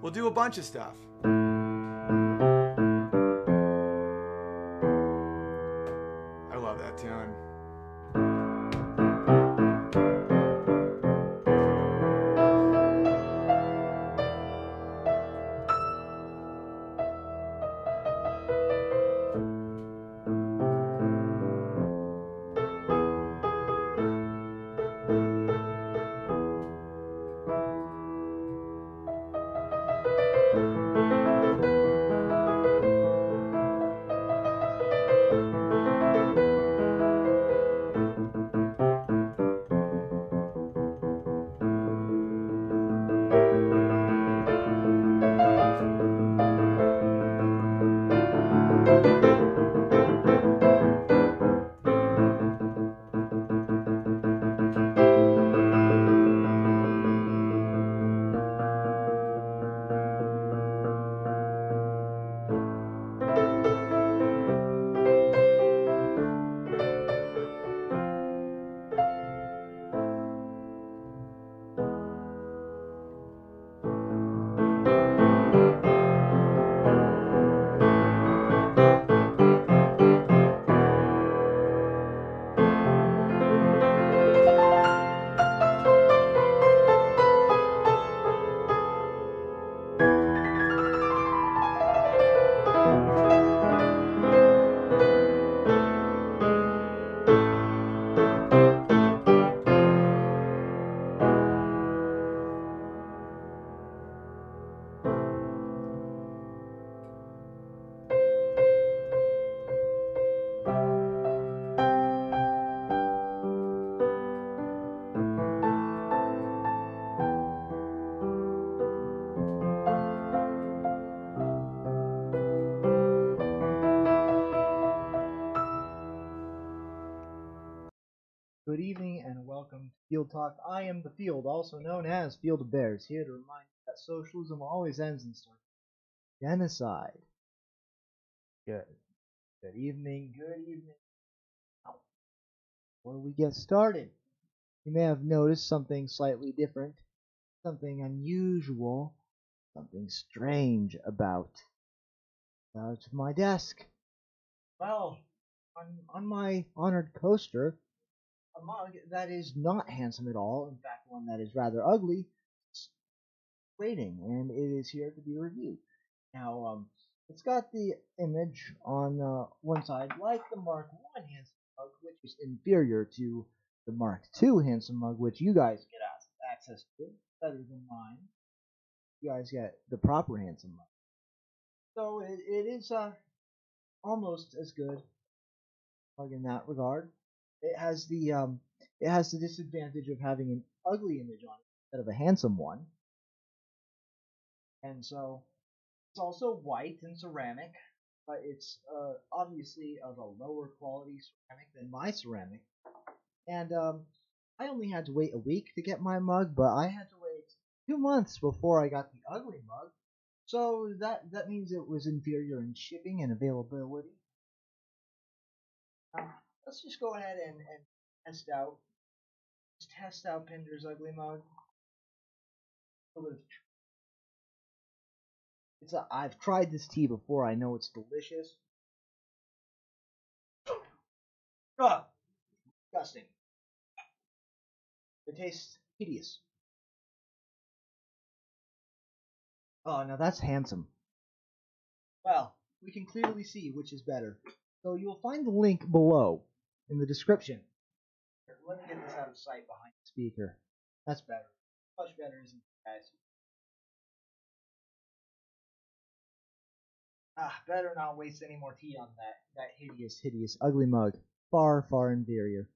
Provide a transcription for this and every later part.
We'll do a bunch of stuff. I love that tune. Good evening and welcome to Field Talk. I am the Field, also known as Field of Bears, here to remind you that socialism always ends in starts genocide. Good. Good evening. Good evening. Now, before we get started, you may have noticed something slightly different, something unusual, something strange about my desk. Well, on my honored coaster, a mug that is not handsome at all, in fact, one that is rather ugly, is waiting, and it is here to be reviewed. Now, it's got the image on one side, like the Mark I handsome mug, which is inferior to the Mark II handsome mug, which you guys get access to, better than mine. You guys get the proper handsome mug. So it is almost as good mug in that regard. It has the disadvantage of having an ugly image on it instead of a handsome one, and so it's also white and ceramic, but it's obviously of a lower quality ceramic than my ceramic. And I only had to wait a week to get my mug, but I had to wait 2 months before I got the ugly mug. So that means it was inferior in shipping and availability. Let's just go ahead and test out Pinder's ugly mug. I've tried this tea before. I know it's delicious. Ah, disgusting. It tastes hideous. Oh, now that's handsome. Well, we can clearly see which is better. So you'll find the link below in the description. Here, let me get this out of sight behind the speaker. That's better. Much better, isn't it, guys? Better not waste any more tea on that hideous, hideous, ugly mug. Far, far inferior.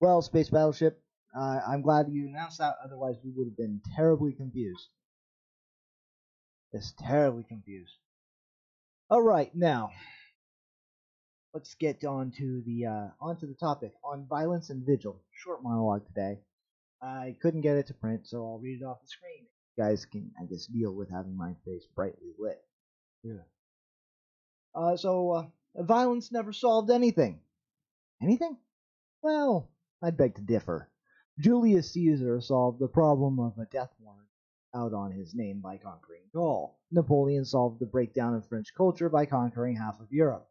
Well, Space Battleship, I'm glad you announced that, otherwise we would have been terribly confused. Just terribly confused. Alright, now, let's get onto the topic on violence and vigil. Short monologue today. I couldn't get it to print, so I'll read it off the screen. You guys can, I guess, deal with having my face brightly lit. Yeah. Violence never solved anything. Anything? Well, I'd beg to differ. Julius Caesar solved the problem of a death warrant out on his name by conquering Gaul. Napoleon solved the breakdown of French culture by conquering half of Europe.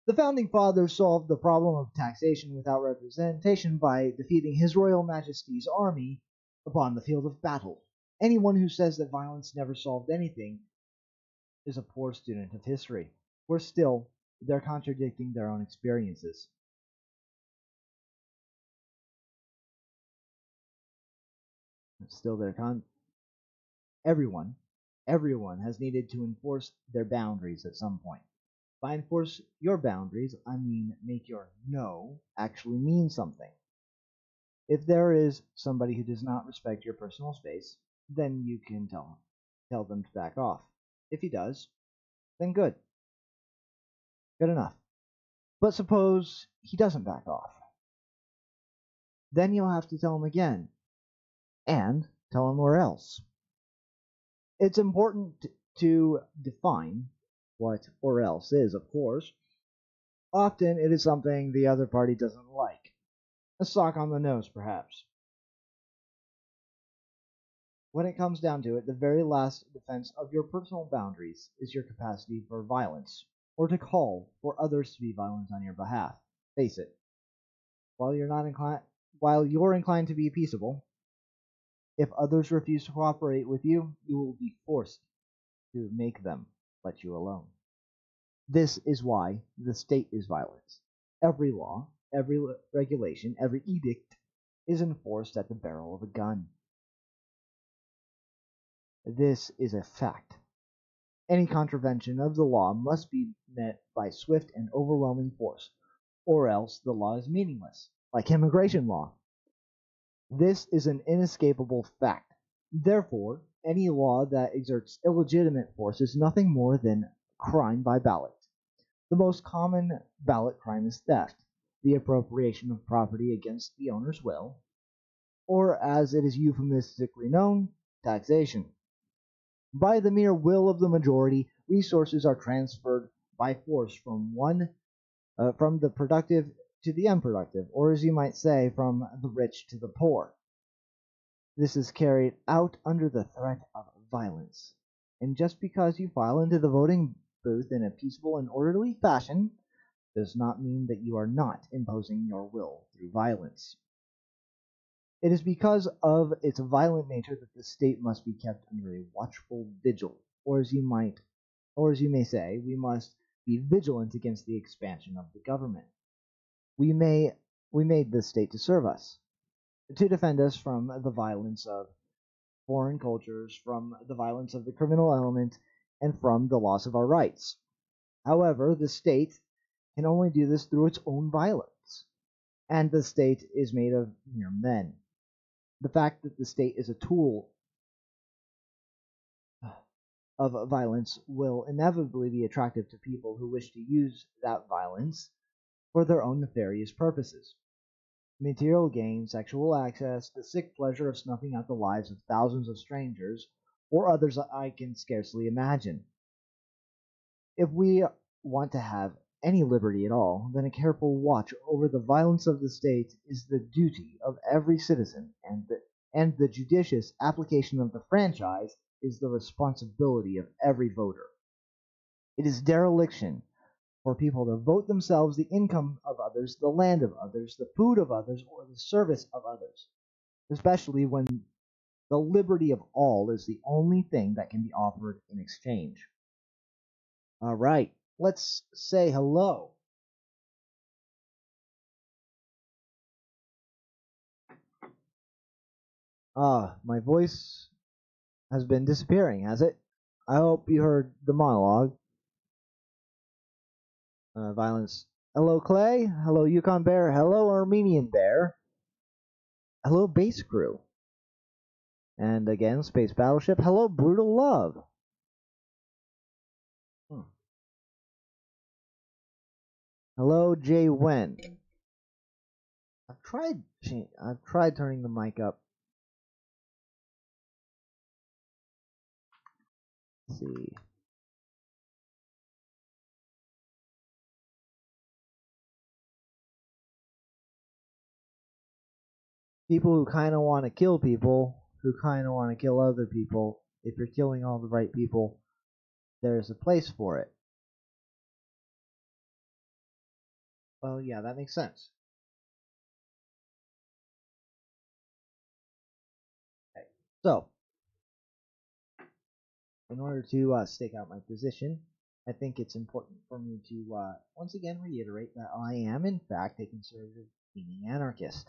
The founding fathers solved the problem of taxation without representation by defeating His Royal Majesty's army upon the field of battle. Anyone who says that violence never solved anything is a poor student of history. Worse still, they're contradicting their own experiences. Still, everyone, everyone has needed to enforce their boundaries at some point. By enforce your boundaries, I mean make your no actually mean something. If there is somebody who does not respect your personal space, then you can tell them to back off. If he does, then good. Good enough. But suppose he doesn't back off. Then you'll have to tell him again. And tell him where else. It's important to define what or else is, of course. Often it is something the other party doesn't like. A sock on the nose, perhaps. When it comes down to it, the very last defense of your personal boundaries is your capacity for violence, or to call for others to be violent on your behalf. Face it. While you're inclined to be peaceable, if others refuse to cooperate with you, you will be forced to make them let you alone. This is why the state is violence. Every law, every regulation, every edict is enforced at the barrel of a gun. This is a fact. Any contravention of the law must be met by swift and overwhelming force, or else the law is meaningless, like immigration law. This is an inescapable fact. Therefore, any law that exerts illegitimate force is nothing more than crime by ballot. The most common ballot crime is theft, the appropriation of property against the owner's will, or as it is euphemistically known, taxation. By the mere will of the majority, resources are transferred by force from the productive to the unproductive, or as you might say, from the rich to the poor. This is carried out under the threat of violence. And just because you file into the voting booth in a peaceful and orderly fashion does not mean that you are not imposing your will through violence. It is because of its violent nature that the state must be kept under a watchful vigil, or as you may say, we must be vigilant against the expansion of the government. We made the state to serve us, to defend us from the violence of foreign cultures, from the violence of the criminal element, and from the loss of our rights. However, the state can only do this through its own violence, and the state is made of mere men. The fact that the state is a tool of violence will inevitably be attractive to people who wish to use that violence for their own nefarious purposes. Material gain, sexual access, the sick pleasure of snuffing out the lives of thousands of strangers, or others I can scarcely imagine. If we want to have any liberty at all, then a careful watch over the violence of the state is the duty of every citizen, and the judicious application of the franchise is the responsibility of every voter. It is dereliction for people to vote themselves the income of others, the land of others, the food of others, or the service of others, especially when the liberty of all is the only thing that can be offered in exchange. All right, let's say hello. My voice has been disappearing, has it? I hope you heard the monologue. Violence. Hello, Clay. Hello, Yukon Bear. Hello, Armenian Bear. Hello, Base Crew. And again, Space Battleship. Hello, Brutal Love. Hello, Jay Wen. I've tried turning the mic up. Let's see. people who kind of want to kill people, who kind of want to kill other people. If you're killing all the right people, there's a place for it. Well, yeah, that makes sense. Okay. So, in order to stake out my position, I think it's important for me to once again reiterate that I am, in fact, a conservative leaning anarchist.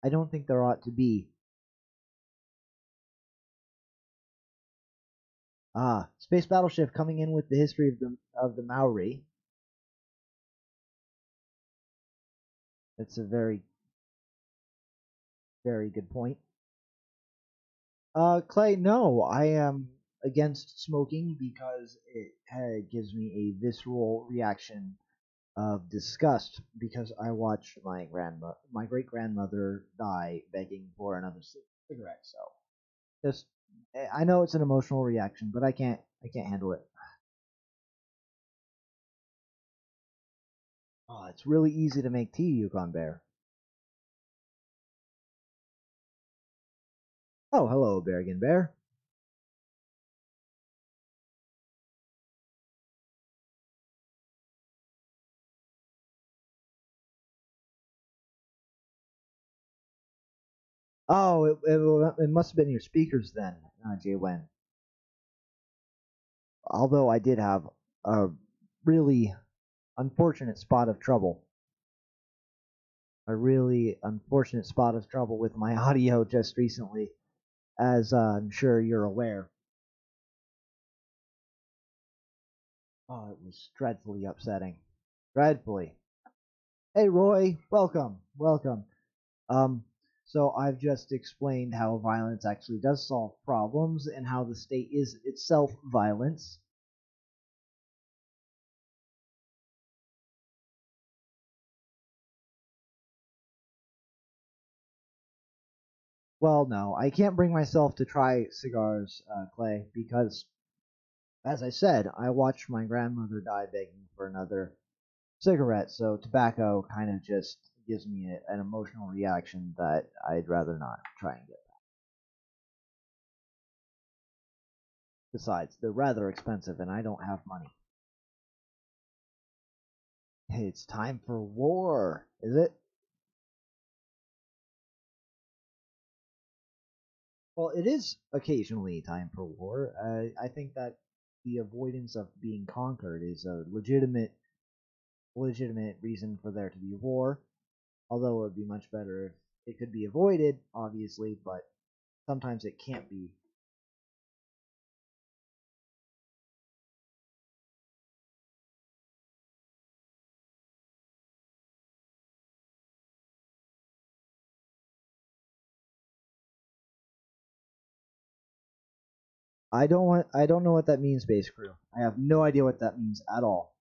I don't think there ought to be space battleship coming in with the history of the Maori. That's a very very good point. Clay, no, I am against smoking because it gives me a visceral reaction of disgust because I watched my great grandmother die begging for another cigarette. So just, I know it's an emotional reaction, but I can't handle it. Oh, it's really easy to make tea, Yukon Bear. Oh, hello, Berrigan Bear. Oh, it must have been your speakers then, Jay Wen. Although I did have a really unfortunate spot of trouble. A really unfortunate spot of trouble with my audio just recently, as I'm sure you're aware. Oh, it was dreadfully upsetting. Dreadfully. Hey, Roy, welcome, welcome. Um, so I've just explained how violence actually does solve problems and how the state is itself violence. Well, no, I can't bring myself to try cigars, Clay, because, as I said, I watched my grandmother die begging for another cigarette, so tobacco kind of just gives me an emotional reaction that I'd rather not try and get. Besides, they're rather expensive and I don't have money. Hey, it's time for war, is it? Well, it is occasionally time for war. I think that the avoidance of being conquered is a legitimate reason for there to be war. Although it would be much better if it could be avoided, obviously, but sometimes it can't be. I don't know what that means, base crew. I have no idea what that means at all.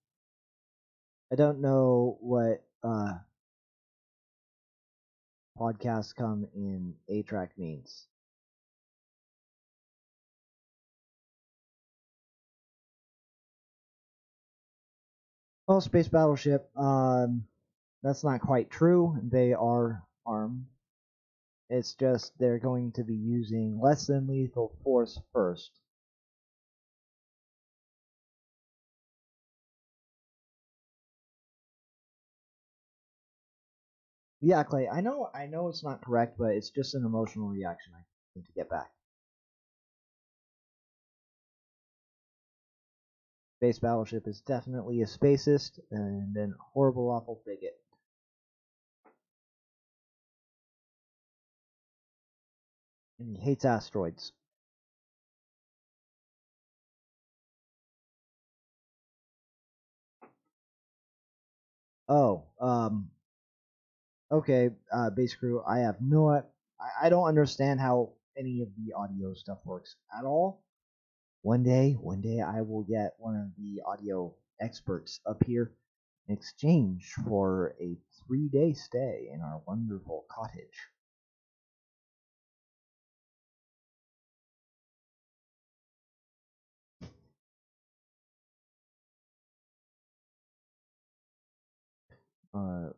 I don't know what podcasts come in A track means. Oh, space battleship. That's not quite true. They are armed. It's just they're going to be using less than lethal force first. Yeah, Clay. I know it's not correct, but it's just an emotional reaction I need to get back. Space battleship is definitely a spacist and an horrible, awful bigot. And he hates asteroids. Oh, okay, base crew. I have no. I don't understand how any of the audio stuff works at all. One day, I will get one of the audio experts up here in exchange for a 3-day stay in our wonderful cottage. Uh,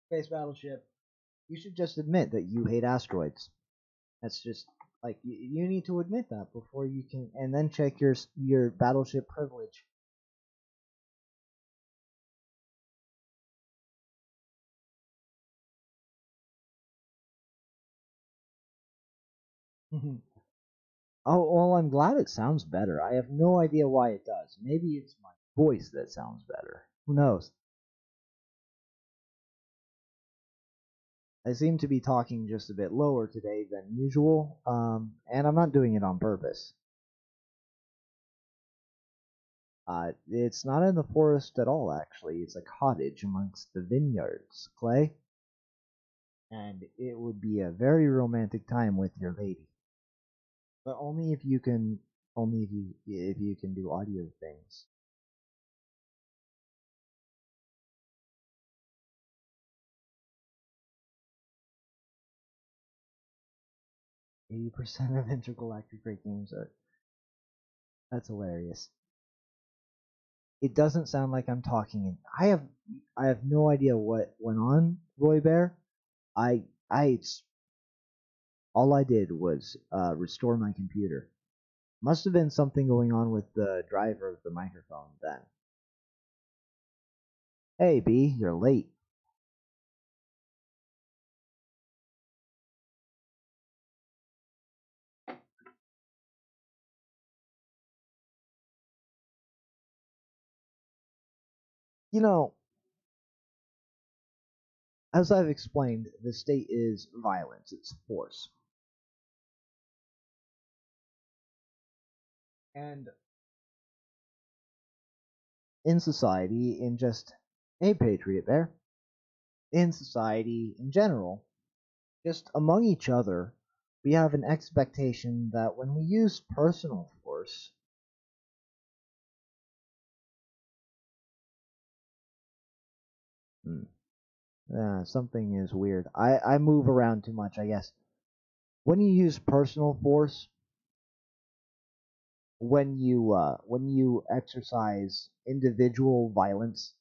Space battleship, you should just admit that you hate asteroids. That's just like you need to admit that before you can, and then check your battleship privilege. Oh, well, I'm glad it sounds better. I have no idea why it does. Maybe it's my voice that sounds better. Who knows? I seem to be talking just a bit lower today than usual, and I'm not doing it on purpose. It's not in the forest at all, actually. It's a cottage amongst the vineyards, Clay, and it would be a very romantic time with your lady. But only if you can do audio things. 80% of intergalactic great games are. That's hilarious. It doesn't sound like I'm talking. I have no idea what went on, Roy Bear. I all I did was restore my computer. Must have been something going on with the driver of the microphone then. Hey B, you're late. You know, as I've explained, the state is violence, it's force. And in society, in just a Patriot Bear, in society in general, just among each other, we have an expectation that when we use personal force, hmm, something is weird. I move around too much, I guess. When you use personal force, when you exercise individual violence,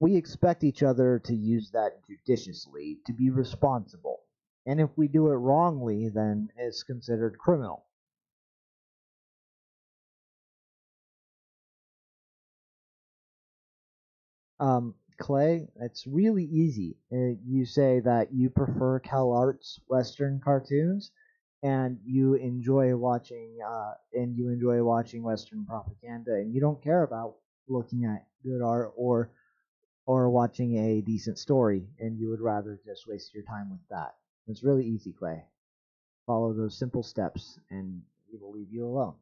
we expect each other to use that judiciously, to be responsible. And if we do it wrongly, then it's considered criminal. Clay, it's really easy. You say that you prefer CalArts Western cartoons, and you enjoy watching Western propaganda, and you don't care about looking at good art or watching a decent story, and you would rather just waste your time with that. It's really easy, Clay. Follow those simple steps, and we will leave you alone.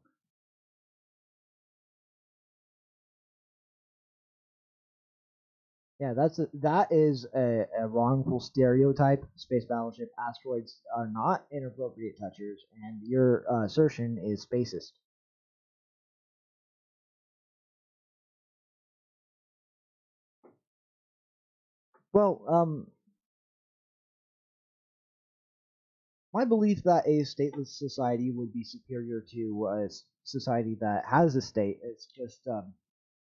Yeah, that is a wrongful stereotype. Space battleship asteroids are not inappropriate touchers, and your assertion is spacist. Well, my belief that a stateless society would be superior to a society that has a state is just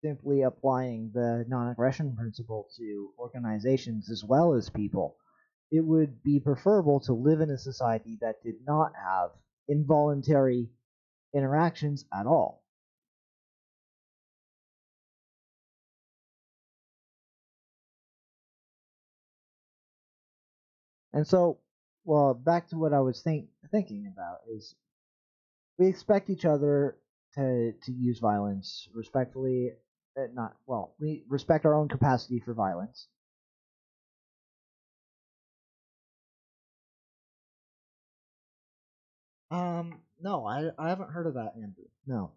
simply applying the non-aggression principle to organizations as well as people. It would be preferable to live in a society that did not have involuntary interactions at all. And so, well, back to what I was thinking about is we expect each other to use violence respectfully. Not well, we respect our own capacity for violence. No, I haven't heard of that, Andrew. No,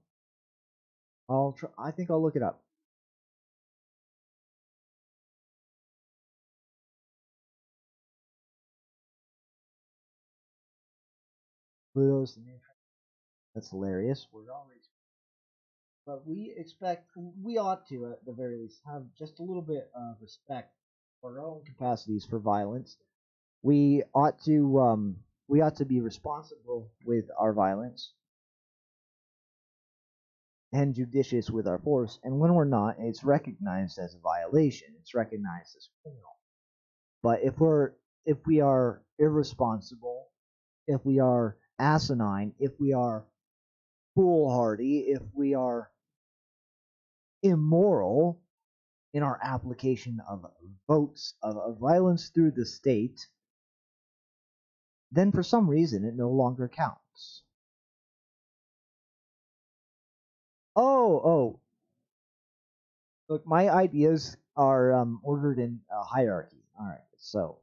I'll try, I think I'll look it up. Pluto's the main. That's hilarious. We're always, but we ought to at the very least have just a little bit of respect for our own capacities for violence. We ought to we ought to be responsible with our violence. and judicious with our force, and when we're not, it's recognized as a violation. It's recognized as criminal. But if we are irresponsible, if we are asinine, if we are foolhardy, if we are immoral in our application of votes of violence through the state, then for some reason it no longer counts. Oh, look, my ideas are ordered in a hierarchy. All right, so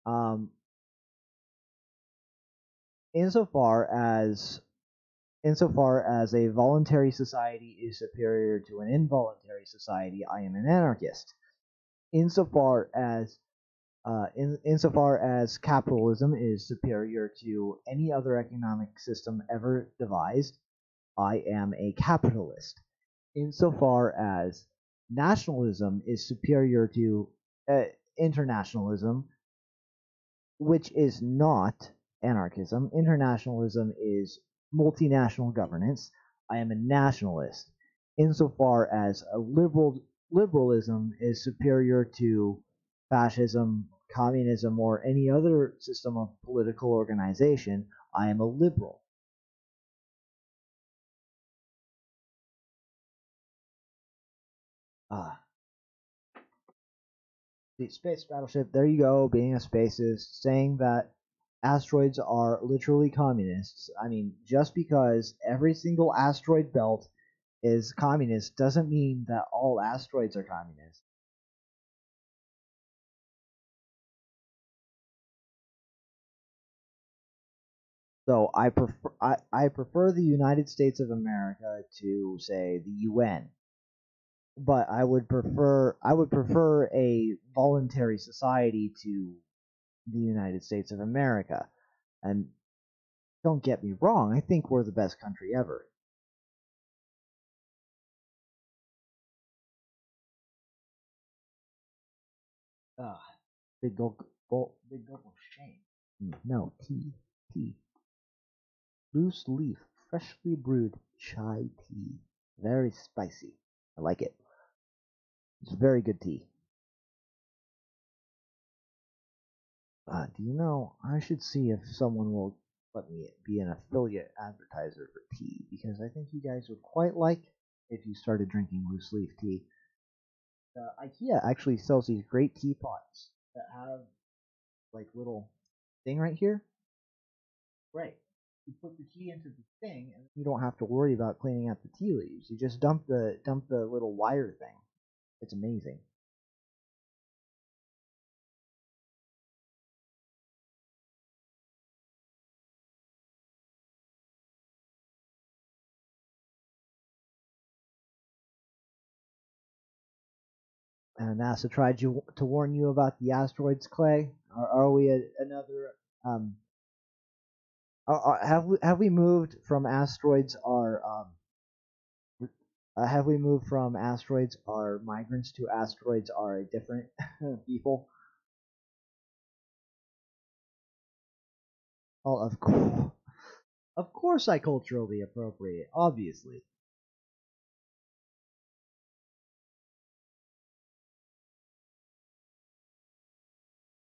um, insofar as a voluntary society is superior to an involuntary society, I am an anarchist. Insofar as insofar as capitalism is superior to any other economic system ever devised, I am a capitalist. Insofar as nationalism is superior to internationalism, which is not anarchism. Internationalism is multinational governance. I am a nationalist. Insofar as liberalism is superior to fascism, communism, or any other system of political organization, I am a liberal. Ah, the space battleship. There you go, being a spacist, saying that asteroids are literally communists. I mean, just because every single asteroid belt is communist doesn't mean that all asteroids are communist. So I prefer the United States of America to say the UN, but I would prefer a voluntary society to the United States of America. And don't get me wrong, I think we're the best country ever. Ah, big gulp of shame. No, tea. Loose leaf, freshly brewed chai tea. Very spicy. I like it. It's very good tea. Do you know, I should see if someone will let me be an affiliate advertiser for tea, because I think you guys would quite like if you started drinking loose leaf tea. IKEA actually sells these great teapots that have like little thing right here. Right. You put the tea into the thing, and you don't have to worry about cleaning out the tea leaves. You just dump the little wire thing. It's amazing. And NASA tried to warn you about the asteroids, Clay. Are we another? Have we moved from asteroids? Have we moved from asteroids are migrants to asteroids are different people? Oh, of course, I culturally appropriate. Obviously,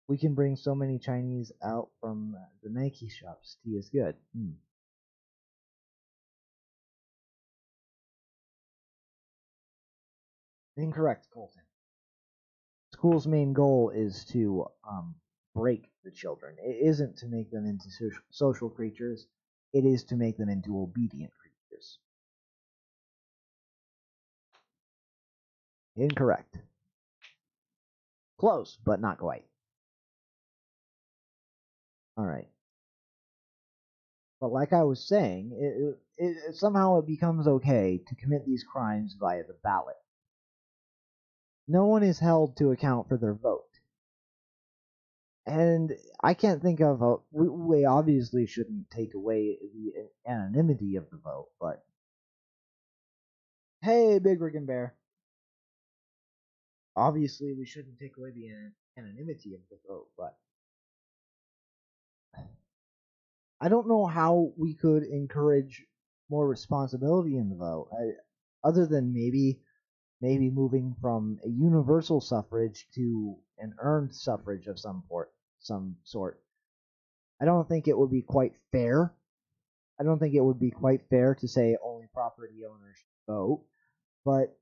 we can bring so many Chinese out from the Nike shops. Tea is good. Incorrect, Colton. School's main goal is to break the children. It isn't to make them into social creatures. It is to make them into obedient creatures. Incorrect. Close, but not quite. All right. But like I was saying, somehow it becomes okay to commit these crimes via the ballot. No one is held to account for their vote. And I can't think of a. We obviously shouldn't take away the anonymity of the vote, but hey, Big Rick and Bear. Obviously, we shouldn't take away the anonymity of the vote, but I don't know how we could encourage more responsibility in the vote. Other than maybe moving from a universal suffrage to an earned suffrage of some sort. I don't think it would be quite fair. I don't think it would be quite fair to say only property owners should vote, but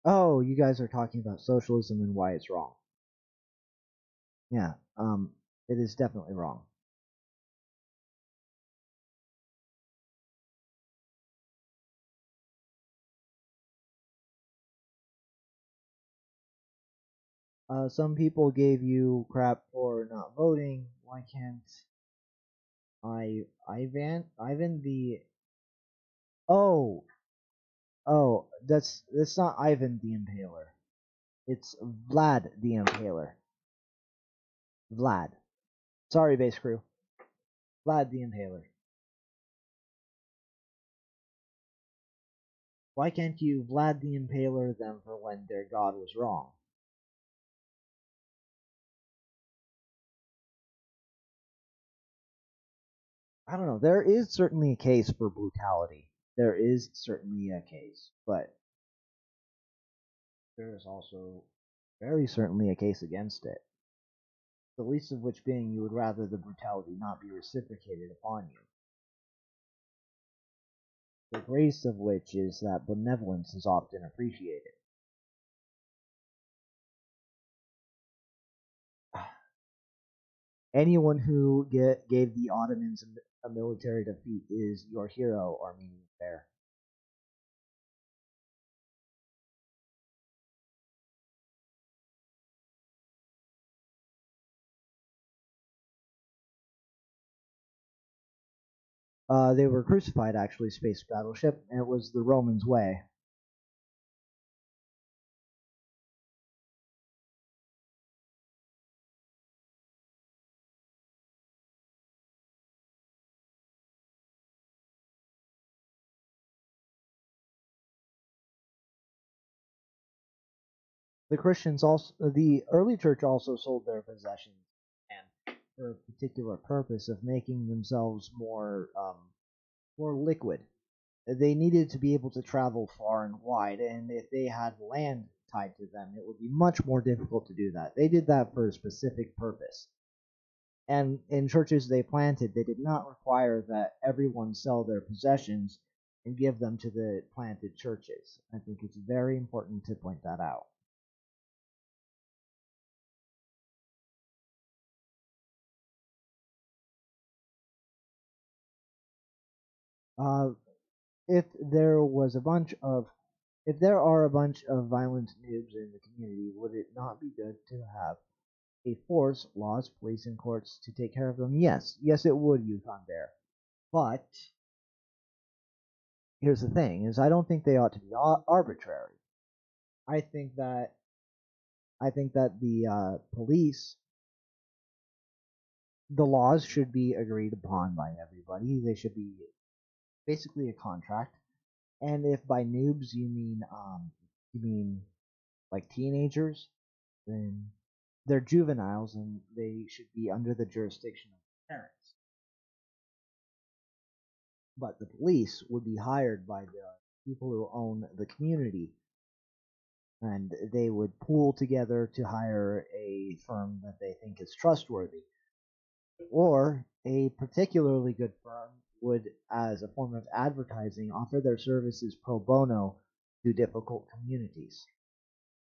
oh, you guys are talking about socialism and why it's wrong. Yeah, it is definitely wrong. Some people gave you crap for not voting. Why can't Ivan the oh that's not Ivan the Impaler. It's Vlad the Impaler. Vlad. Sorry, base crew. Vlad the Impaler. Why can't you Vlad the Impaler them for when their god was wrong? I don't know. There is certainly a case for brutality. There is certainly a case, but there is also very certainly a case against it. The least of which being you would rather the brutality not be reciprocated upon you. The greatest of which is that benevolence is often appreciated. Anyone who gave the Ottomans a military defeat is your hero, Armenian Bear. They were crucified, actually, space battleship, and it was the Romans' way. The early church also sold their possessions, and for a particular purpose of making themselves more liquid. They needed to be able to travel far and wide, and if they had land tied to them, it would be much more difficult to do that. They did that for a specific purpose. And in churches they planted, they did not require that everyone sell their possessions and give them to the planted churches. I think it's very important to point that out. Uh, if there was a bunch of if there are a bunch of violent noobs in the community, would it not be good to have a force, laws, police, and courts to take care of them? Yes, it would, Yukon Bear. But here's the thing: is I don't think they ought to be arbitrary. I think that the police, the laws should be agreed upon by everybody. They should be basically a contract. And if by noobs you mean like teenagers, then they're juveniles and they should be under the jurisdiction of parents. But the police would be hired by the people who own the community, and they would pool together to hire a firm that they think is trustworthy. Or a particularly good firm would, as a form of advertising, offer their services pro bono to difficult communities.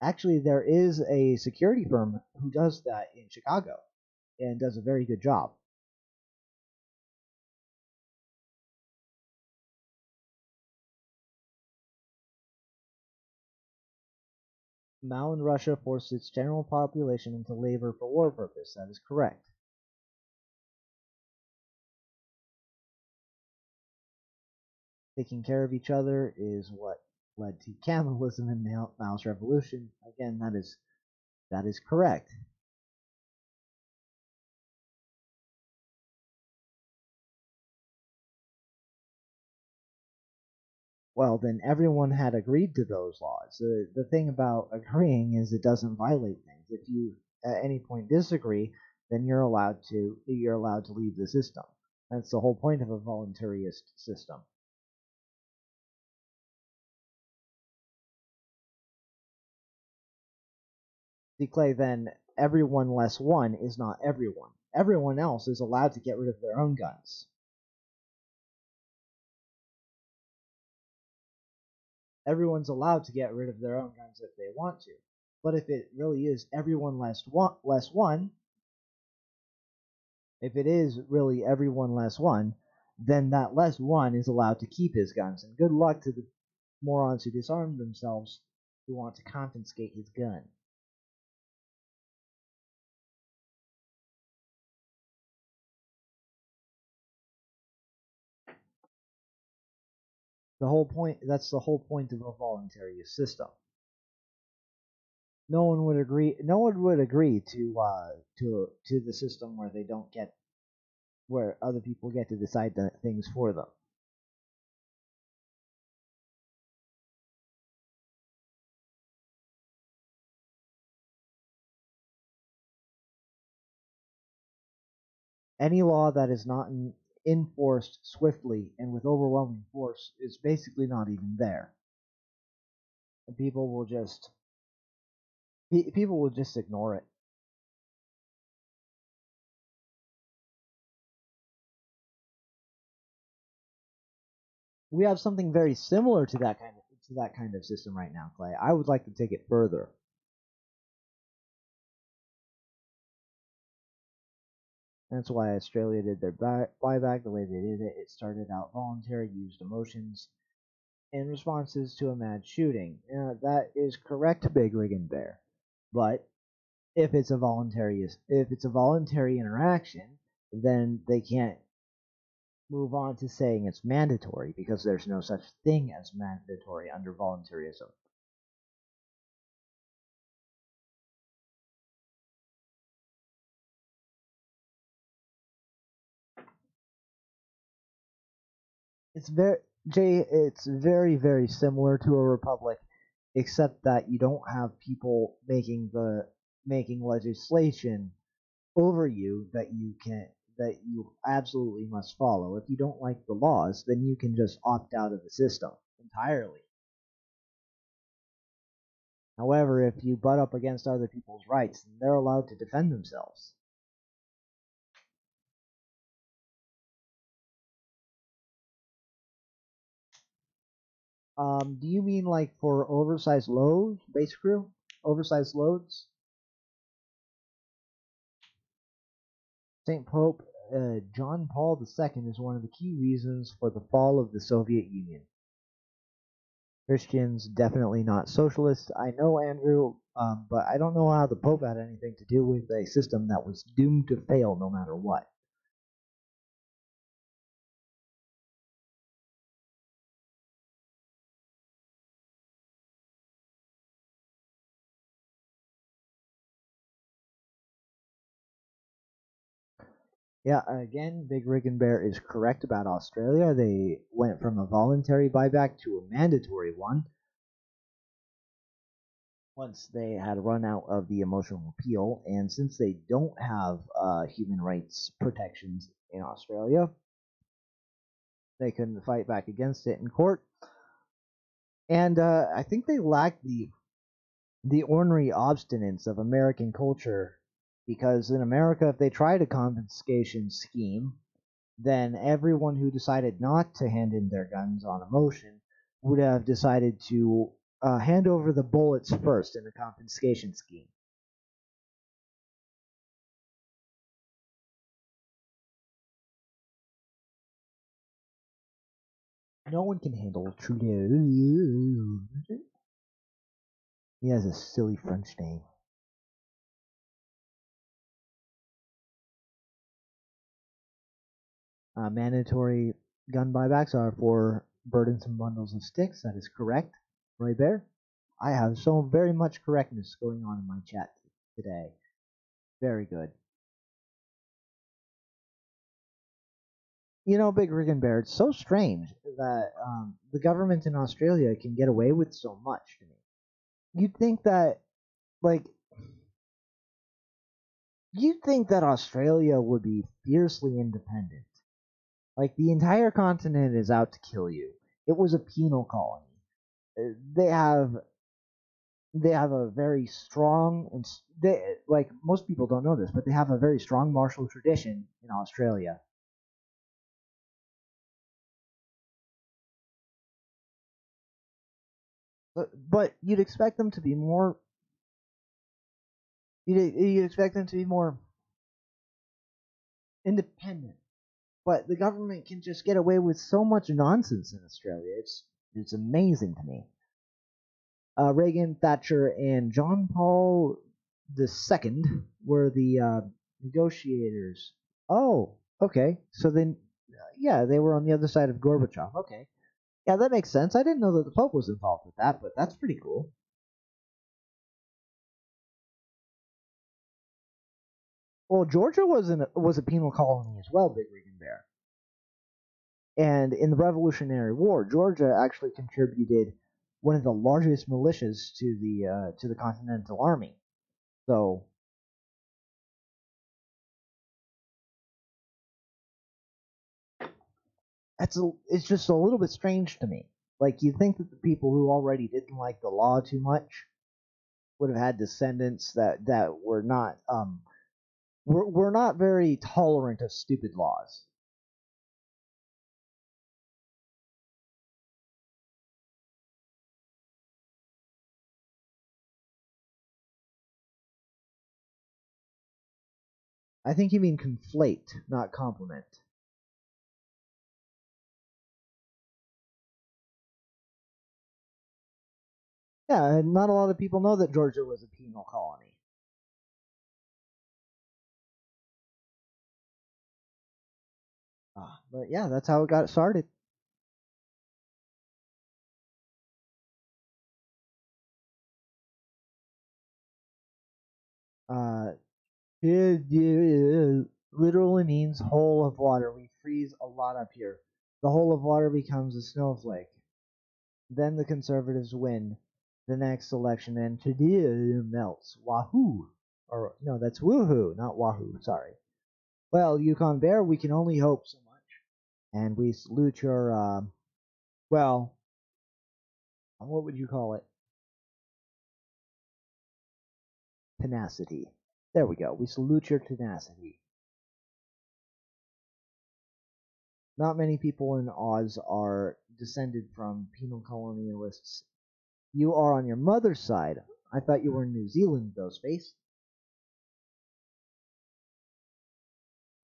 Actually, there is a security firm who does that in Chicago and does a very good job. Mao in Russia forced its general population into labor for war purpose. That is correct. Taking care of each other is what led to cannibalism and Mao's revolution. Again, that is correct. Well, then everyone had agreed to those laws. The thing about agreeing is it doesn't violate things. If you at any point disagree, then you're allowed to leave the system. That's the whole point of a voluntarist system. See, Clay, then everyone less one is not everyone. Everyone else is allowed to get rid of their own guns. Everyone's allowed to get rid of their own guns if they want to. But if it really is everyone less one, if it is really everyone less one, then that less one is allowed to keep his guns. And good luck to the morons who disarm themselves who want to confiscate his gun. That's the whole point of a voluntary system. No one would agree to the system where they don't get where other people get to decide the things for them. Any law that is not enforced swiftly and with overwhelming force is basically not even there. And people will just ignore it. We have something very similar to that kind of system right now, Clay. I would like to take it further. That's why Australia did their buyback the way they did it. It started out voluntary, used emotions in responses to a mad shooting. That is correct, Big Rig and Bear. But if it's a voluntary interaction, then they can't move on to saying it's mandatory because there's no such thing as mandatory under voluntarism. It's very similar to a republic, except that you don't have people making legislation over you that you absolutely must follow. If you don't like the laws, then you can just opt out of the system entirely. However, if you butt up against other people's rights, then they're allowed to defend themselves. Do you mean like for oversized loads, base crew? Oversized loads? St. Pope John Paul II is one of the key reasons for the fall of the Soviet Union. Christians, definitely not socialists. I know, Andrew, but I don't know how the Pope had anything to do with a system that was doomed to fail no matter what. Yeah, again, Big Rig and Bear is correct about Australia. They went from a voluntary buyback to a mandatory one once they had run out of the emotional appeal. And since they don't have human rights protections in Australia, they couldn't fight back against it in court. And I think they lack the ornery obstinance of American culture, because in America, if they tried a confiscation scheme, then everyone who decided not to hand in their guns on emotion would have decided to hand over the bullets first in a confiscation scheme. No one can handle Trudeau. He has a silly French name. Mandatory gun buybacks are for burdensome bundles of sticks. That is correct. Roy Bear, I have so very much correctness going on in my chat today. Very good. You know, Big Rig and Bear, it's so strange that the government in Australia can get away with so much to me. You'd think that, like, you'd think that Australia would be fiercely independent. Like, the entire continent is out to kill you. It was a penal colony. They have a very strong and like most people don't know this, but they have a very strong martial tradition in Australia. But you'd expect them to be more. You'd expect them to be more independent, but the government can just get away with so much nonsense in Australia. It's amazing to me. Reagan, Thatcher, and John Paul II were the negotiators. Oh, okay. So then, yeah, they were on the other side of Gorbachev. Okay. Yeah, that makes sense. I didn't know that the Pope was involved with that, but that's pretty cool. Well, Georgia was a penal colony as well, Big Rig and Bear. And in the Revolutionary War, Georgia actually contributed one of the largest militias to the Continental Army. So it's just a little bit strange to me. Like you think that the people who already didn't like the law too much would have had descendants that were not were not very tolerant of stupid laws. I think you mean conflate, not compliment. Yeah, and not a lot of people know that Georgia was a penal colony. But yeah, that's how it got started. Uh, it literally means hole of water. We freeze a lot up here. The hole of water becomes a snowflake. Then the Conservatives win the next election, and today melts. Wahoo! Or no, that's woohoo, not wahoo. Sorry. Well, Yukon Bear, we can only hope so much, and we salute your well, what would you call it? Tenacity. There we go. We salute your tenacity. Not many people in Oz are descended from penal colonialists. You are on your mother's side. I thought you were in New Zealand, though, Space.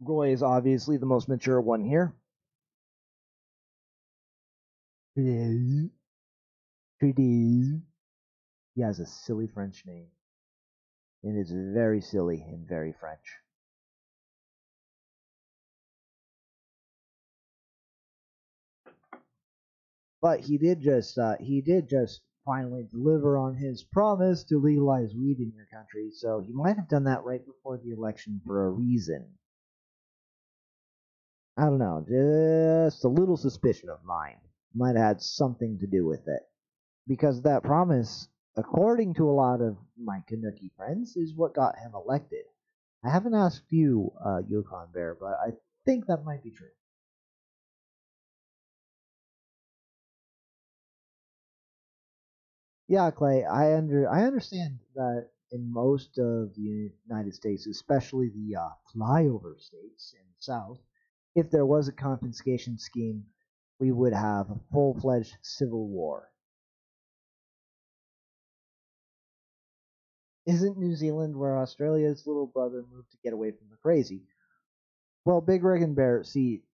Roy is obviously the most mature one here. Hello. Hello. He has a silly French name. It is very silly and very French. But he did just finally deliver on his promise to legalize weed in your country, so he might have done that right before the election for a reason. I don't know, just a little suspicion of mine. Might have had something to do with it. Because that promise, according to a lot of my Canucky friends, is what got him elected. I haven't asked you, Yukon Bear, but I think that might be true. Yeah, Clay, I understand that in most of the United States, especially the flyover states in the South, if there was a confiscation scheme, we would have a full-fledged civil war. Isn't New Zealand where Australia's little brother moved to get away from the crazy? Well, Big Rig and Bear, see,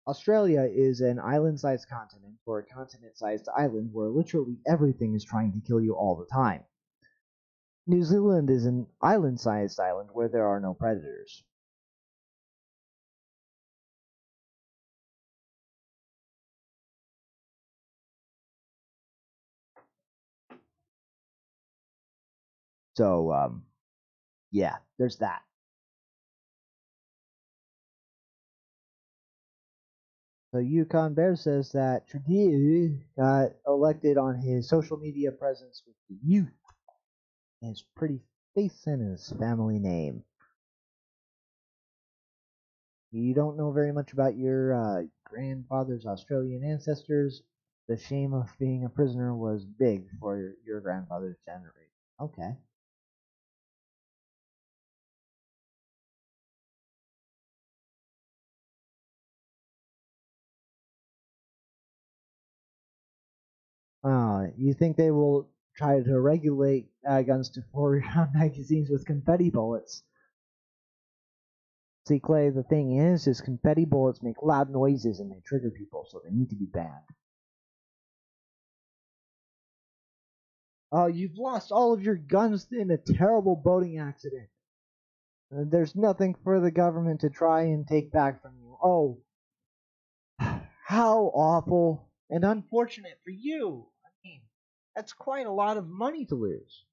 Australia is an island-sized continent or a continent-sized island where literally everything is trying to kill you all the time. New Zealand is an island-sized island where there are no predators. So, yeah, there's that. So Yukon Bear says that Trudeau got elected on his social media presence with the youth and his pretty face and his family name. You don't know very much about your grandfather's Australian ancestors. The shame of being a prisoner was big for your grandfather's generation. Okay. You think they will try to regulate guns to 4-round magazines with confetti bullets? See, Clay, the thing is confetti bullets make loud noises and they trigger people, so they need to be banned. Oh, you've lost all of your guns in a terrible boating accident. There's nothing for the government to try and take back from you. Oh, how awful and unfortunate for you. I mean, that's quite a lot of money to lose.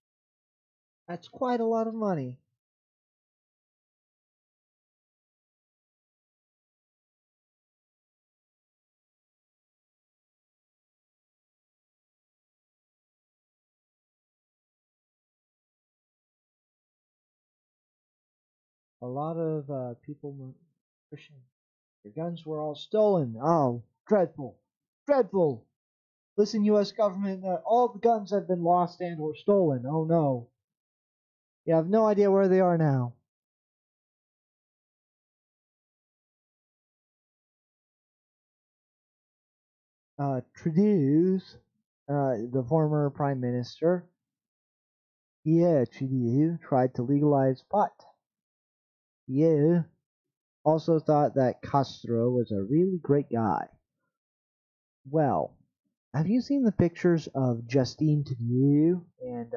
That's quite a lot of money. A lot of people, Christian, your guns were all stolen. Oh, dreadful. Dreadful. Listen, U.S. government, all the guns have been lost and or stolen. Oh no. You have no idea where they are now. Trudeau's, the former prime minister, yeah, Trudeau tried to legalize pot. Yeah, also thought that Castro was a really great guy. Well, have you seen the pictures of Justine Trudeau and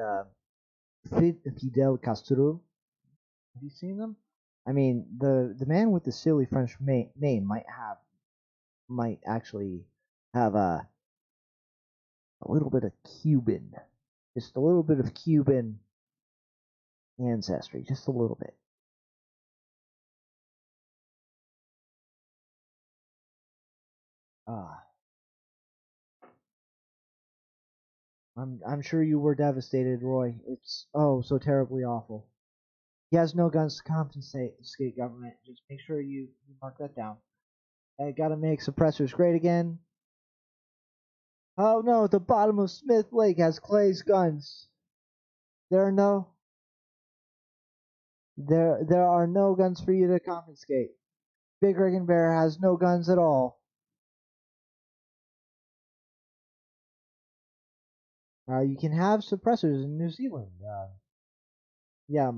Fidel Castro? Have you seen them? I mean, the man with the silly French name might actually have a little bit of Cuban, just a little bit of Cuban ancestry, just a little bit. Ah, I'm sure you were devastated, Roy. It's oh so terribly awful. He has no guns to compensate the state government. Just make sure you mark that down. I gotta make suppressors great again. Oh no, the bottom of Smith Lake has Clay's guns. There are no there are no guns for you to confiscate. Big Rig and Bear has no guns at all. You can have suppressors in New Zealand. Yeah,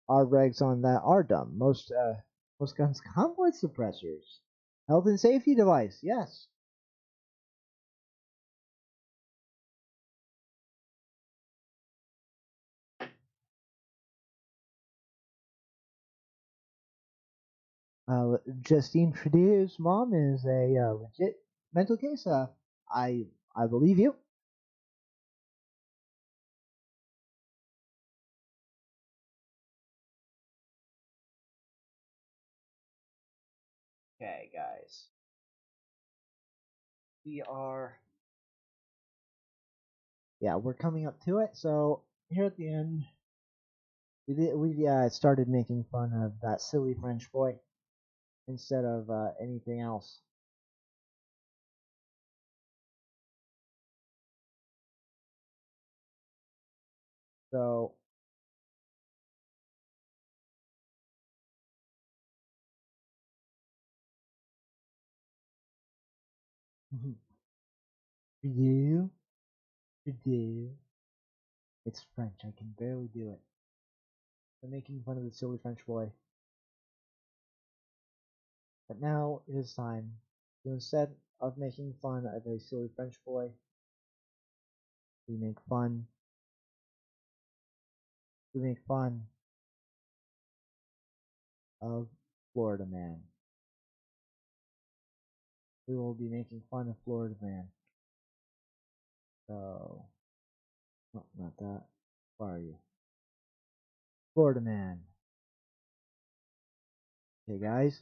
our regs on that are dumb. Most guns come with suppressors. Health and safety device, yes. Justine Trudeau's mom is a legit mental case. I I believe you. Okay, guys, we are yeah we're coming up to it. So here at the end, we started making fun of that silly French boy instead of anything else. So Trudeau, Trudeau. It's French. I can barely do it. I'm making fun of the silly French boy. But now it is time to, instead of making fun of a silly French boy, we make fun. We make fun of Florida Man. We will be making fun of Florida Man. So, no, not that. Where are you? Florida Man. Hey guys,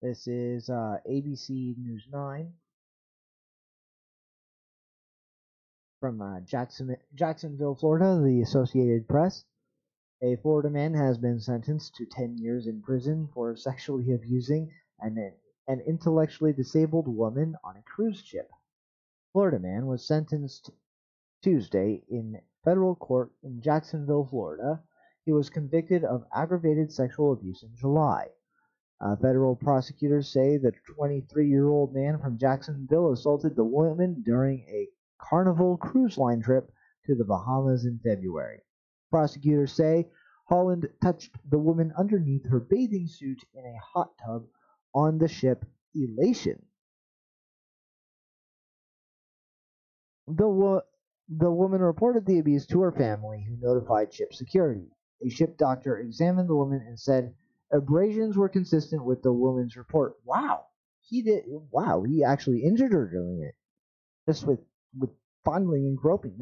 this is ABC News 9 from Jacksonville, Florida, the Associated Press. A Florida man has been sentenced to 10 years in prison for sexually abusing an intellectually disabled woman on a cruise ship. Florida man was sentenced Tuesday in federal court in Jacksonville, Florida. He was convicted of aggravated sexual abuse in July. Federal prosecutors say the 23-year-old man from Jacksonville assaulted the woman during a Carnival Cruise Line trip to the Bahamas in February. Prosecutors say Holland touched the woman underneath her bathing suit in a hot tub on the ship Elation. The woman reported the abuse to her family, who notified ship security. A ship doctor examined the woman and said abrasions were consistent with the woman's report. Wow, he actually injured her doing it, just with fondling and groping.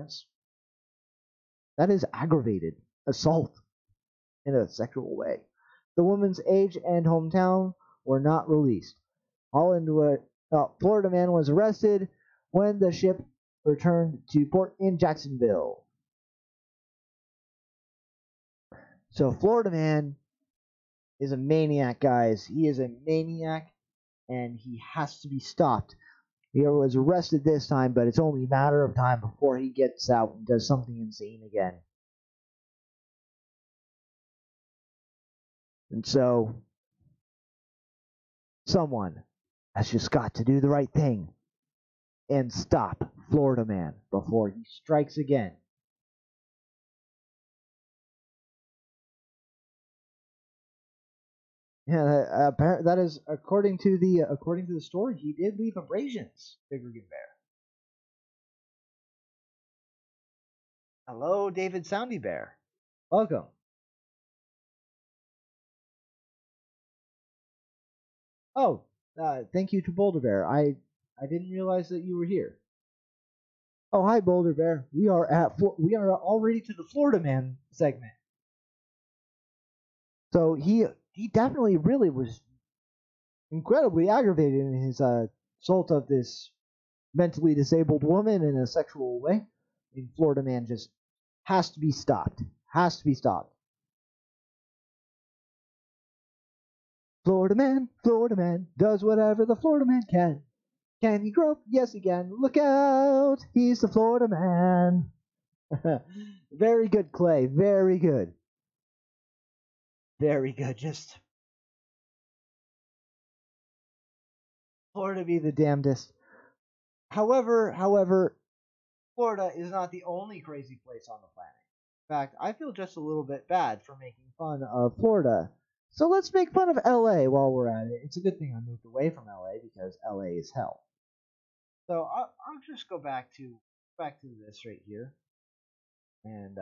That is aggravated assault in a sexual way. The woman's age and hometown were not released. Florida man was arrested when the ship returned to port in Jacksonville. So Florida man is a maniac, guys. He is a maniac, and he has to be stopped. He was arrested this time, but it's only a matter of time before he gets out and does something insane again. And so, someone has just got to do the right thing and stop Florida man before he strikes again. Yeah, that is according to the story. He did leave abrasions, Figurine Bear. Hello, David Soundy Bear. Welcome. Oh, thank you to Boulder Bear. I didn't realize that you were here. Oh, hi, Boulder Bear. We are already to the Florida Man segment. So he definitely really was incredibly aggravated in his assault of this mentally disabled woman in a sexual way. I mean, Florida Man just has to be stopped. Has to be stopped. Florida Man does whatever the Florida Man can. Can he grope? Yes, he can. Look out! He's the Florida Man. Very good, Clay. Very good. Very good. Just Florida be the damnedest. However, Florida is not the only crazy place on the planet. In fact, I feel just a little bit bad for making fun of Florida. So let's make fun of LA while we're at it. It's a good thing I moved away from LA because LA is hell. So I'll just go back to this right here, and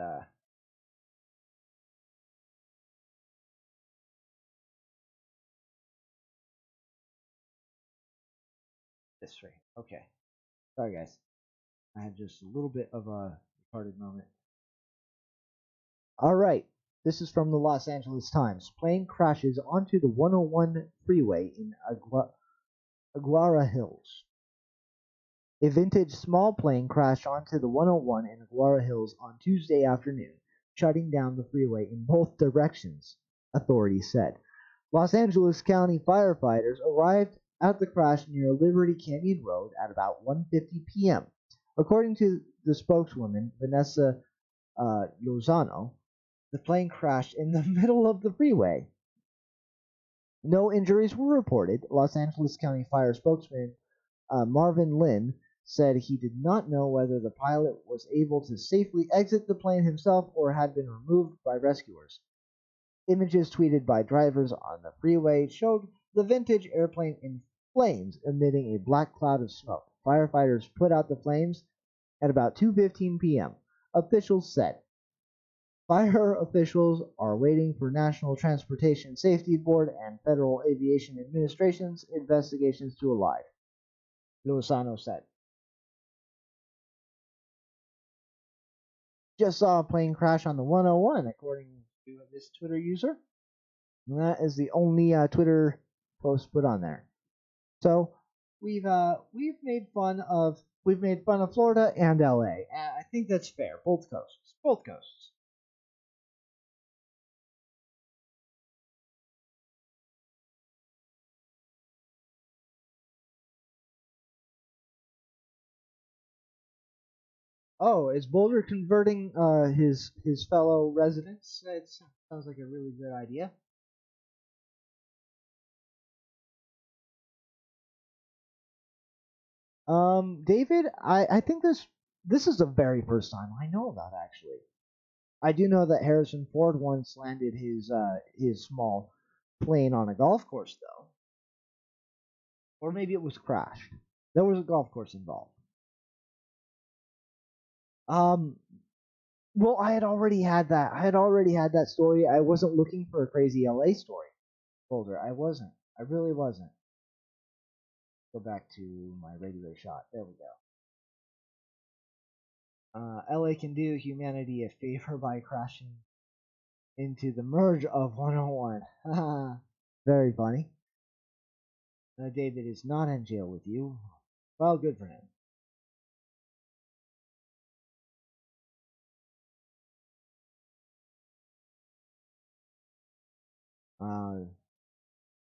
this right. Okay, sorry guys, I had just a little bit of a retarded moment. All right, this is from the Los Angeles Times. Plane crashes onto the 101 freeway in Aguara Hills. A vintage small plane crashed onto the 101 in Aguara Hills on Tuesday afternoon, shutting down the freeway in both directions, authorities said. Los Angeles County firefighters arrived at the crash near Liberty Canyon Road at about 1:50 p.m. According to the spokeswoman, Vanessa Lozano, the plane crashed in the middle of the freeway. No injuries were reported. Los Angeles County Fire spokesman Marvin Lynn said he did not know whether the pilot was able to safely exit the plane himself or had been removed by rescuers. Images tweeted by drivers on the freeway showed the vintage airplane in flames, emitting a black cloud of smoke. Firefighters put out the flames at about 2:15 p.m., officials said. Fire officials are waiting for National Transportation Safety Board and Federal Aviation Administration's investigations to arrive, Lozano said. Just saw a plane crash on the 101, according to this Twitter user. And that is the only Twitter post put on there. So we've made fun of Florida and LA. And I think that's fair. Both coasts. Both coasts. Oh, is Boulder converting his fellow residents? It sounds like a really good idea. David, I think this is the very first time I know about actually. I do know that Harrison Ford once landed his small plane on a golf course though, or maybe it was crashed. There was a golf course involved. Um, well, I had already had that. I had already had that story. I wasn't looking for a crazy LA story, Boulder. I wasn't. I really wasn't. Go back to my regular shot. There we go. LA can do humanity a favor by crashing into the merge of 101. Very funny. David is not in jail with you. Well, good for him.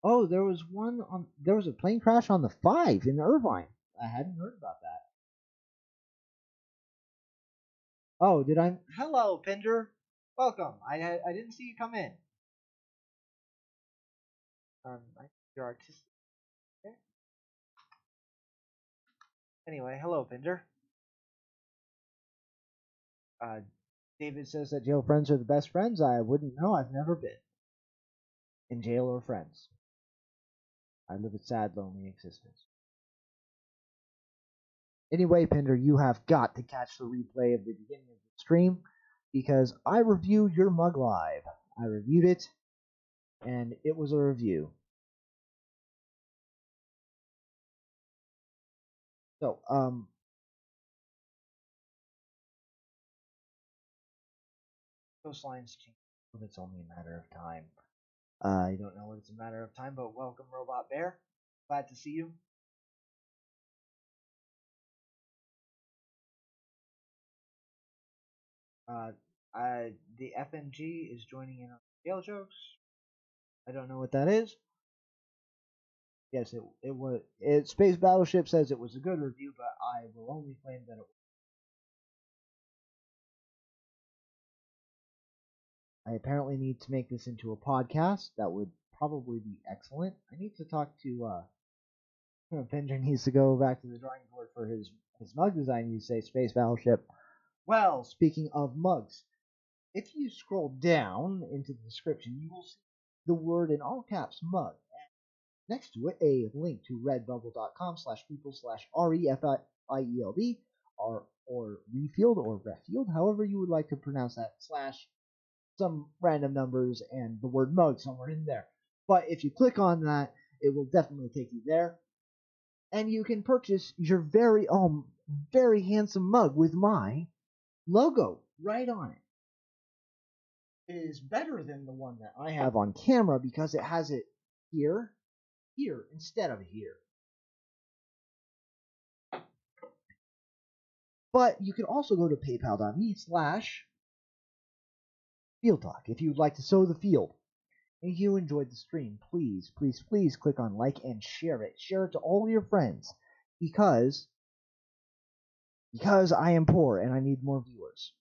Oh, there was one on. There was a plane crash on the 5 in Irvine. I hadn't heard about that. Oh, did I? Hello, Pinder. Welcome. I didn't see you come in. You're artistic. Okay. Anyway, hello, Pinder. Uh, David says that jail friends are the best friends. I wouldn't know. I've never been in jail or friends. I live a sad, lonely existence. Anyway, Pinder, you have got to catch the replay of the beginning of the stream because I reviewed your mug live. I reviewed it, and it was a review. So, coastlines change, but it's only a matter of time. I don't know what it's a matter of time, but welcome, Robot Bear. Glad to see you. Uh, the FNG is joining in on jail jokes. I don't know what that is. Yes, it was. Space Battleship says it was a good review, but I will only claim that it was. I apparently need to make this into a podcast. That would probably be excellent. I need to talk to Pinger needs to go back to the drawing board for his mug design. You say Space Battleship. Well, speaking of mugs, if you scroll down into the description, you will see the word in all caps mug. Next to it, a link to redbubble.com/people/refield or refield or refield, however you would like to pronounce that, slash some random numbers and the word mug somewhere in there. But if you click on that, it will definitely take you there. And you can purchase your very own very handsome mug with my logo right on it. It is better than the one that I have on camera because it has it here instead of here. But you can also go to paypal.me/Field Talk if you'd like to sow the field. And if you enjoyed the stream, please, please, please click on like and share it. Share it to all your friends because I am poor and I need more viewers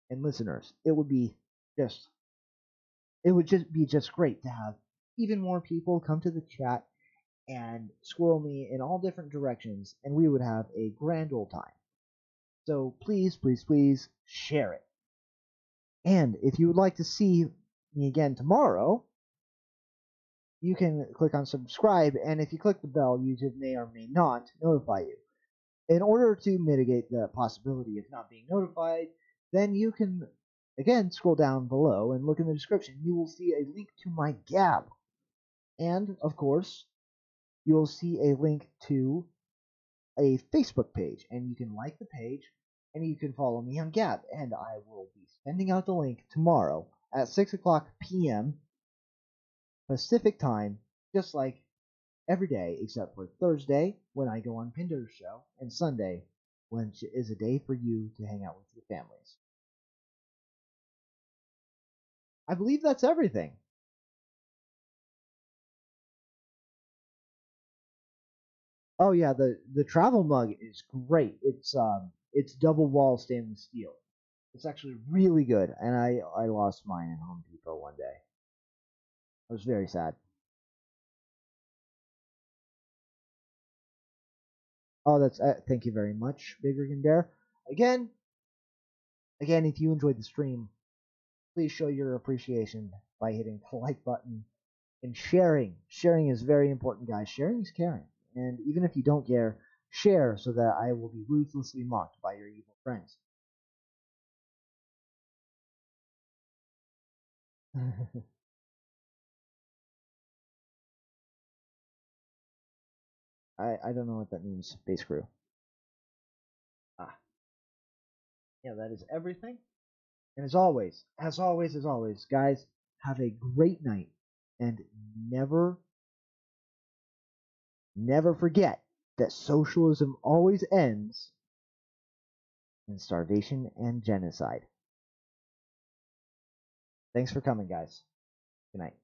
and listeners. It would just be just great to have even more people come to the chat and squirrel me in all different directions, and we would have a grand old time. So please, please, please share it. And if you would like to see me again tomorrow, you can click on subscribe, and if you click the bell, YouTube may or may not notify you. In order to mitigate the possibility of not being notified, then you can, again, scroll down below and look in the description. You will see a link to my Gab. And, of course, you will see a link to a Facebook page, and you can like the page, And you can follow me on Gab, and I will be sending out the link tomorrow at 6 o'clock p.m. Pacific time, just like every day except for Thursday when I go on Pinder's show, and Sunday when is a day for you to hang out with your families. I believe that's everything. Oh yeah, the travel mug is great. It's double wall stainless steel. It's actually really good, and I lost mine at Home Depot one day. I was very sad. Oh, that's thank you very much, Big Rig and Bear. Again, again, if you enjoyed the stream, please show your appreciation by hitting the like button and sharing. Sharing is very important, guys. Sharing is caring, and even if you don't care, share so that I will be ruthlessly mocked by your evil friends. I don't know what that means, base crew. Ah, yeah, that is everything. And as always, guys, have a great night. And never, never forget that socialism always ends in starvation and genocide. Thanks for coming, guys. Good night.